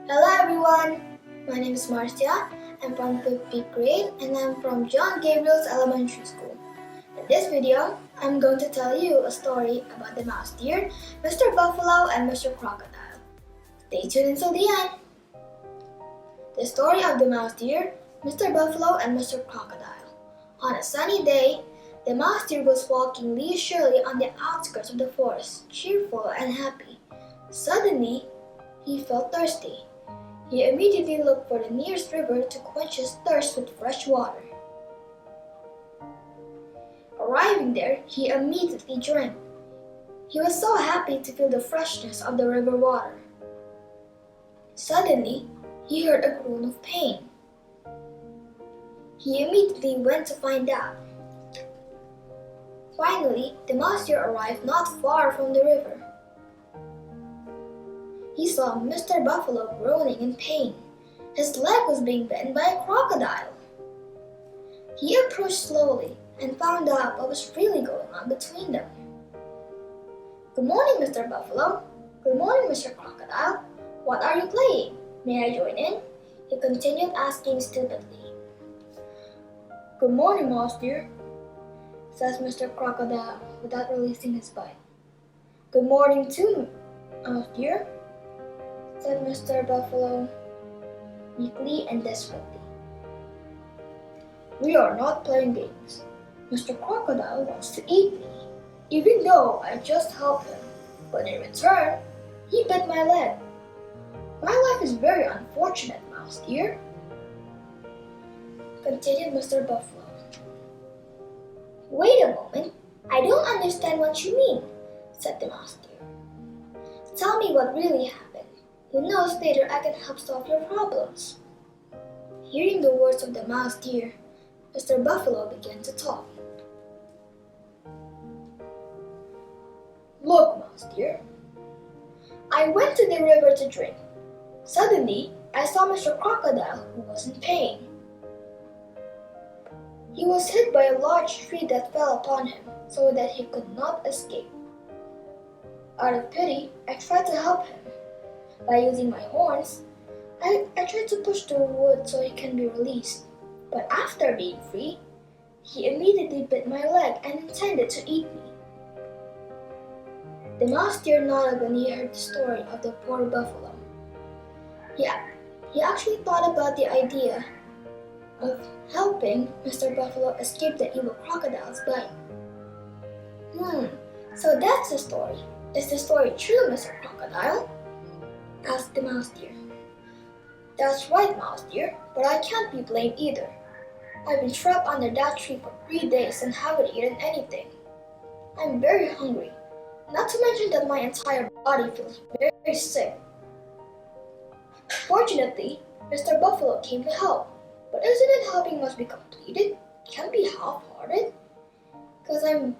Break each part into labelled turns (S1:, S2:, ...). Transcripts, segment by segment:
S1: Hello everyone, my name is Marcia. I'm from 5th grade and I'm from John Gabriel's Elementary School. In this video, I'm going to tell you a story about the mouse deer, Mr. Buffalo, and Mr. Crocodile. Stay tuned until the end. The story of the mouse deer, Mr. Buffalo, and Mr. Crocodile. On a sunny day, the mouse deer was walking leisurely on the outskirts of the forest, cheerful and happy. Suddenly, he felt thirsty. He immediately looked for the nearest river to quench his thirst with fresh water. Arriving there, he immediately drank. He was so happy to feel the freshness of the river water. Suddenly, he heard a groan of pain. He immediately went to find out. Finally, the mouse deer arrived not far from the river. He saw Mr. Buffalo groaning in pain. His leg was being bitten by a crocodile. He approached slowly and found out what was really going on between them. "Good morning, Mr. Buffalo. Good morning, Mr. Crocodile. What are you playing? May I join in?" he continued asking stupidly. "Good morning, mouse deer," says Mr. Crocodile without releasing his bite. "Good morning too, mouse deer," said Mr. Buffalo meekly and desperately. "We are not playing games. Mr. Crocodile wants to eat me, even though I just helped him. But in return, he bit my leg. My life is very unfortunate, mouse dear," continued Mr. Buffalo. "Wait a moment. I don't understand what you mean," said the mouse deer. "Tell me what really happened. Who knows, later I can help solve your problems." Hearing the words of the mouse deer, Mr. Buffalo began to talk. "Look, mouse deer, I went to the river to drink. Suddenly, I saw Mr. Crocodile, who was in pain. He was hit by a large tree that fell upon him so that he could not escape. Out of pity, I tried to help him. By using my horns, I tried to push the wood so he can be released. But after being free, he immediately bit my leg and intended to eat me." The mouse deer nodded when he heard the story of the poor buffalo. He actually thought about the idea of helping Mr. Buffalo escape the evil crocodile's bite. So that's the story. Is the story true, Mr. Crocodile?" asked the mouse deer. "That's right, mouse deer, but I can't be blamed either. I've been trapped under that tree for 3 days and haven't eaten anything. I'm very hungry, not to mention that my entire body feels very sick. Fortunately, Mr. Buffalo came to help, but isn't it helping must be completed? Can't be half-hearted? Because I'm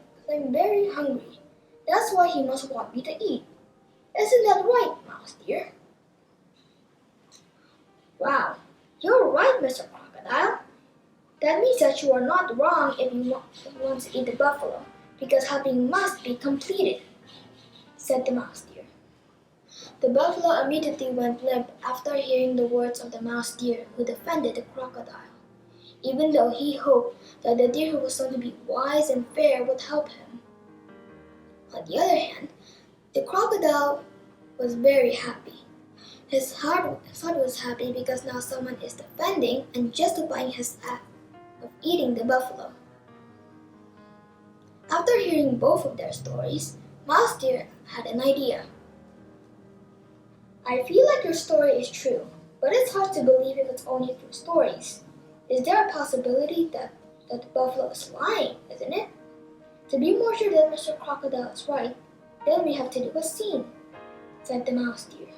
S1: very hungry. That's why he must want me to eat. Isn't that right, mouse dear?" "Wow, you're right, Mr. Crocodile. That means that you are not wrong if you want to eat the buffalo, because helping must be completed," said the mouse deer. The buffalo immediately went limp after hearing the words of the mouse deer who defended the crocodile, even though he hoped that the deer who was known to be wise and fair would help him. On the other hand, the crocodile was very happy. His heart was happy because now someone is defending and justifying his act of eating the buffalo. After hearing both of their stories, Mouse Deer had an idea. "I feel like your story is true, but it's hard to believe if it's only through stories. Is there a possibility that the buffalo is lying, isn't it? To be more sure that Mr. Crocodile is right, then we have to do a scene," said the mouse deer.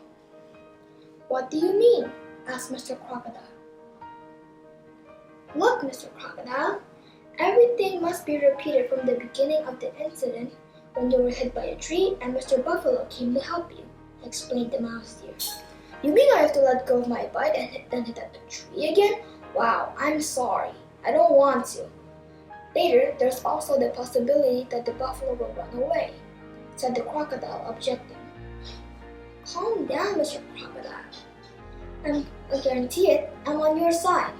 S1: "What do you mean?" asked Mr. Crocodile. "Look, Mr. Crocodile, everything must be repeated from the beginning of the incident when you were hit by a tree and Mr. Buffalo came to help you," explained the mouse deer. "You mean I have to let go of my bite and then hit at the tree again? Wow, I'm sorry. I don't want to. Later, there's also the possibility that the buffalo will run away," said the crocodile, objecting. "Calm down, Mr. Crocodile. I guarantee it, I'm on your side.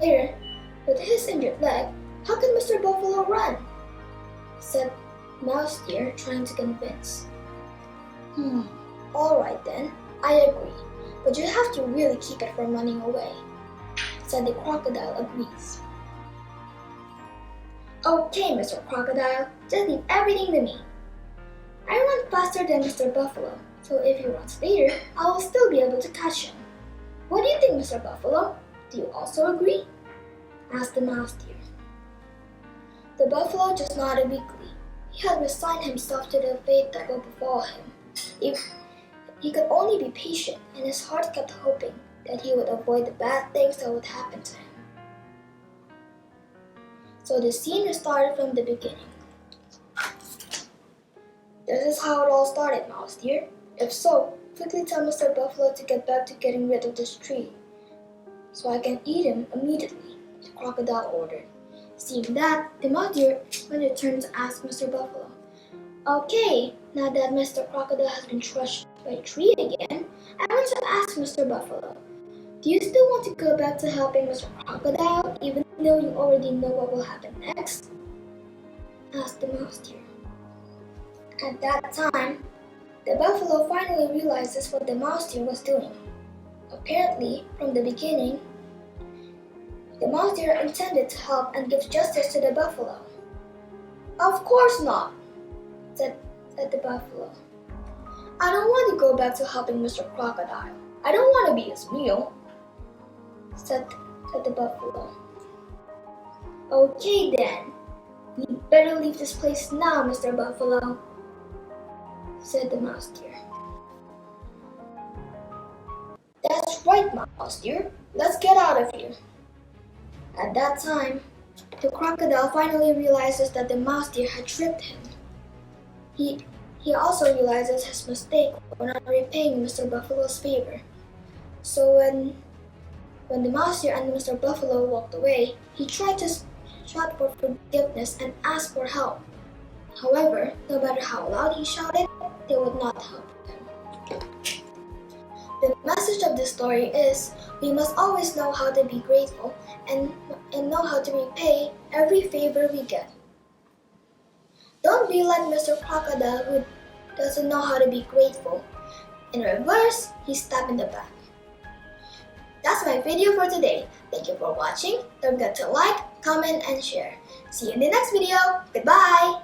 S1: Later, with his injured leg, how can Mr. Buffalo run? Said Mouse Deer, trying to convince. Alright then, I agree, but you have to really keep it from running away, said the crocodile agrees. Okay, Mr. Crocodile, just leave everything to me. I run faster than Mr. Buffalo, so if he runs later, I will still be able to catch him. What do you think, Mr. Buffalo? Do you also agree? Asked the Mouse Deer. The buffalo just nodded weakly. He had resigned himself to the fate that would befall him. If he could only be patient, and his heart kept hoping that he would avoid the bad things that would happen to him. So the scene restarted from the beginning. This is how it all started, Mouse Deer. If so, quickly tell Mr. Buffalo to get back to getting rid of this tree, so I can eat him immediately, the crocodile ordered. Seeing that, the Mouse Deer went to turn to ask Mr. Buffalo, Okay, now that Mr. Crocodile has been crushed by a tree again, I want to ask Mr. Buffalo, do you still want to go back to helping Mr. Crocodile, even though you already know what will happen next? Asked the Mouse Deer. At that time, the buffalo finally realizes what the Mouse Deer was doing. Apparently, from the beginning, the Mouse Deer intended to help and give justice to the buffalo. Of course not, said the buffalo. I don't want to go back to helping Mr. Crocodile. I don't want to be his meal, said the buffalo. Okay then, we better leave this place now, Mr. Buffalo, said the Mouse Deer. That's right, Mouse Deer. Let's get out of here. At that time, the crocodile finally realizes that the Mouse Deer had tricked him. He also realizes his mistake for not repaying Mr. Buffalo's favor. So when the Mouse Deer and Mr. Buffalo walked away, he tried to shout for forgiveness and ask for help. However, no matter how loud he shouted, they would not help him. The message of this story is we must always know how to be grateful and know how to repay every favor we get. Don't be like Mr. Crocodile who doesn't know how to be grateful. In reverse, he's stabbed in the back. That's my video for today. Thank you for watching. Don't forget to like, comment, and share. See you in the next video. Goodbye!